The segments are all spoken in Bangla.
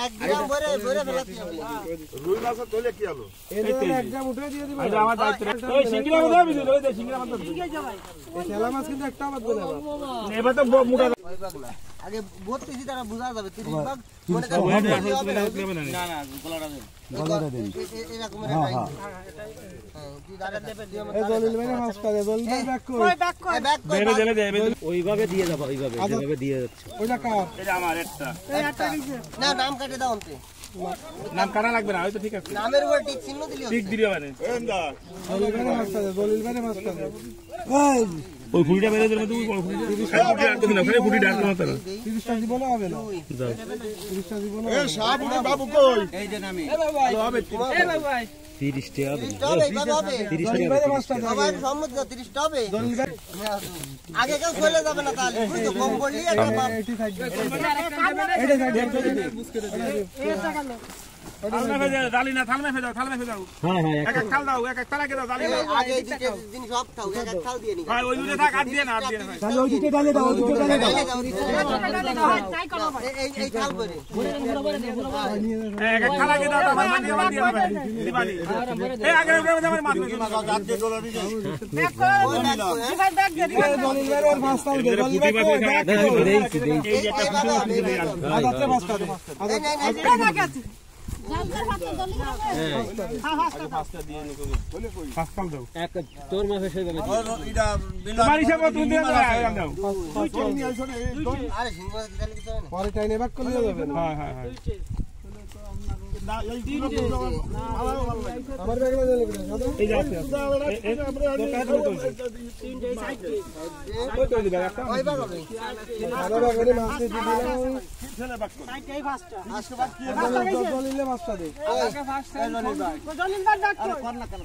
এক গ্রাম ভরে ফেলাতে হবে রুই মাছ তোলে কি হলো এই এক গ্রাম উঠে দিয়ে দিবা এটা আমার দায়িত্ব ওই সিংড়া মতো আমি দিই ওই দে সিংড়া মতো ঠিক আছে ভাই এই খেলা মাছ কিন্তু একটা বাদ দেবে এবার তো মোটা ওই পাগলা আগে 32 টাকা বুঝা যাবে 30 ভাগ মনে কর না না গলাটা দেন এরকম হ্যাঁ কি দাঁড়া দেবে এই জলিল ভাই মাছ পাবে জলিল ভাই ব্যাক কর ওই ব্যাক কর ওইভাবে দিয়ে যাবে ওইভাবে যেভাবে দিয়ে যাচ্ছে ওইটা কার এটা আমার একটা এই একটা দিছে না নাম কেটে দাও অন্তে নাম কাটা লাগবে না ওই তো ঠিক আছে নামের উপর টিক চিহ্ন দিলি টিক দিও মানে এন্ডা জলিল ভাই মাছ পাবে জলিল ভাই মাছ পাবে ওই ফুটিটা বেরে দিলে তুই বড় ফুটি 30 টাকা রাখতে না ওখানে ফুটি ডাকলো না তারা 30 টাকা দিব না হবে না যাও 30 টাকা দিব না এ সাবুনি বাবু কই এই যে নামি এ বাবু হবে এ বাবু ভাই 30 টাকা দিন 30 টাকা সবাই সম্মত 30 টাকা হবে আগে কেউ চলে যাবে না তাহলে তুই তো কম করলি একটা বাপ এটি থাকবে এটা থাকবে থালমে ফেলে দালি না থালমে ফেলে দাও হ্যাঁ হ্যাঁ এক এক থাল দাও এক এক থালা কে দাও দালি আগে এই দুটো জিনিস সব দাও এক এক থাল দিয়ে নি ভাই ওই দুটো থাক আর দিয়ে না ভাই তাহলে ওই দুটো ডালে দাও ওই দুটো ডালে দাও তাই করো ভাই এই থাল করে এক এক থালা কে দাও আমার মান দিয়ে ভাই দিবানি এই আগে আমার মাছ গাছ দিয়ে ডলার দিয়ে ব্যাক করো ভাই ব্যাক দিয়ে দলিল ভাই ওর মাছ দাও দলিল ভাই এই আচ্ছা মাছ দাও এই না তোর মাছ এসে গেল তোমার হিসাবে তুমি দিয়ে দাও আরে সিংহ দিলে কিছু না পরে টাইনে ব্যাক করে যাবে হ্যাঁ হ্যাঁ হ্যাঁ না এই দিন আমার ব্যাগে দিলে এই যাচ্ছে এই তিনটে সাইড কত দিবে একটা ওই ব্যাগ হবে ভালো ব্যাগে মাছ দিয়ে দিলাম ছেলে ব্যাক করে সাইড এই ফাস্টটা আজকে বাদ কি জলিলে মাছটা দে আগে ফাস্ট জলিল ভাই জলিল ভাই ব্যাক কর না কেন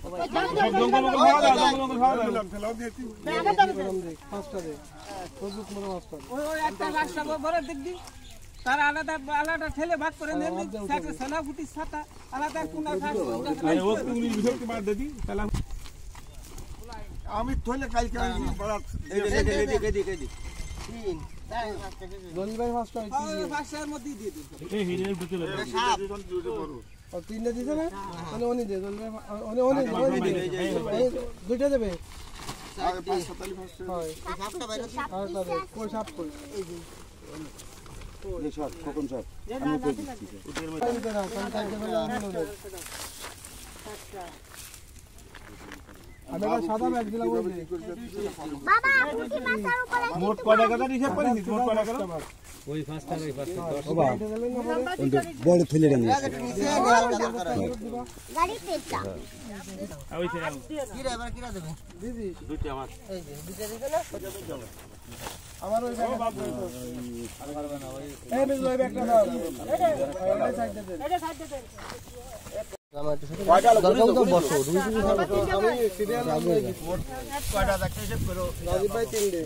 জঙ্গল খাওয়া দাও ফেলাও দিয়েছি ফাস্টটা দে প্রযুক্ত মতো মাছটা ওই একটা ফাস্টটা ভরে দিক দি তার আলাদা আলাদা ঠেলে ভাগ করে নেন সাথে সালা ফুটি ছাতা আলাদা কোনা খাস আরে ও তুমি ভিতরকে মার দেবি সালা আমি থইলে কালকে বড় এই তিন দলি ভাই ফাস্ট হয় কি ফাস্টের মধ্যে দিয়ে দিন এই হিরের ভিতরে সাপ আর তিনটা দিছে না তাহলে ওনি দে দলি ভাই ওনি দে দুইটা দেবে 547 ফাস্ট হয় সাপটা বাইরে আর তাহলে কই সাপ কই এই যে ये शॉट कोकम शॉट আমি তো দিচ্ছি উঠের মধ্যে দাও কন্টাক্ট দেবে আমরা সাদা ব্যাগ দিলাম ওই বাবা পুটি মাথার উপরে মোট কয় টাকা হিসাব করেছিস মোট কয় টাকা ওই ফাস্ট টাকা 10 বাবা বড় ফেলে দেন গাড়ি পেটা ওই ছেড়ে কি রে এবার কিরা দেবে দিদি দুটো আমার এই যে দুটো দিতে না আমার ওই ব্যাগ বাপ আর পারবে না ওই এই মিল ওই ব্যাগটা দাও এটা সাইড দে এটা সাইড দে কয়টা দরকার তো বসো দুই দিন আমি সিরিয়াল আগে কয়টা দেখতে হিসাব করো রাজীব ভাই 3 দে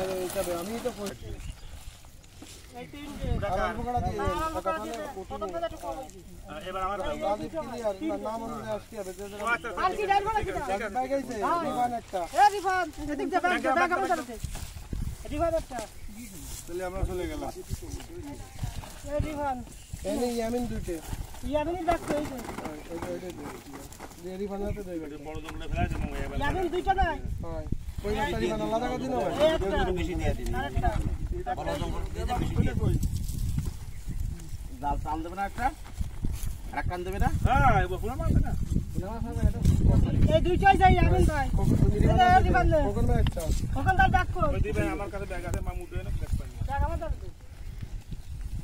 ঠিক আছে আমি তো এবার আমার নাম অনুযায়ী আসতে হবে আর কি ডাল বলা কি ব্যাগ আইছে রিভান একটা এ রিভান এদিক যা ব্যাগ আমার সাথে রিভান একটা তাহলে আমরা চলে গেলাম এ রিভান এনে ইয়ামিন দুইটা ইয়ামিন ব্যাগ কইছে ওইটা দে রিভান হাতে দেবে বড় জঙ্গলে ফেলা দেব ইয়ামিন দুইটা না হ্যাঁ কই না রিভান আলাদা করে দিন ভাই বেশি দিয়ে দিন আরেকটা বড় জঙ্গল দিয়ে বেশি দিয়ে জাল টান দেবে না একটা আর কান দেবে না হ্যাঁ এই পুরো মাছ না এই দুইটাই যাই আমিন ভাই এই দিবেন না কোন ভাই একটা কোন দাল ব্যাক করো দিবেন আমার কাছে ব্যাগ আছে মামু দেন ব্যাগ পাই ব্যাগ আমার দাও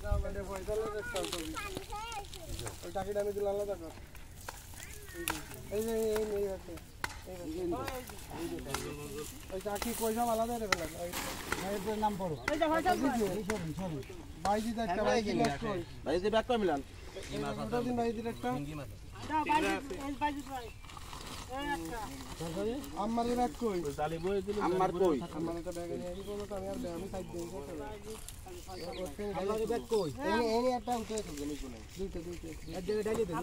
যাও বড় পয়সা লাগে চল ওই টাকিটা আমি দিলাম আলাদা কর এই যে এই নেই আছে ওই টাকি পয়সা আলাদা রে বলা ভাইয়ের নাম পড়ো এই যে ভাই সরি বাইজি দা একটা বাইজি ব্যাক কই বাইজি ব্যাক কই মিলান এই মাছ দিন বাইজি একটা দাও বাইজি ভাই আমার ব্যাগ কই আমার কই আমার একটা ব্যাগ নিয়ে কি করব আমি আর আমি সাইড দেই আমার ব্যাগ কই এই একটা উঠে তো দুইটা এক জায়গায় ডালি দে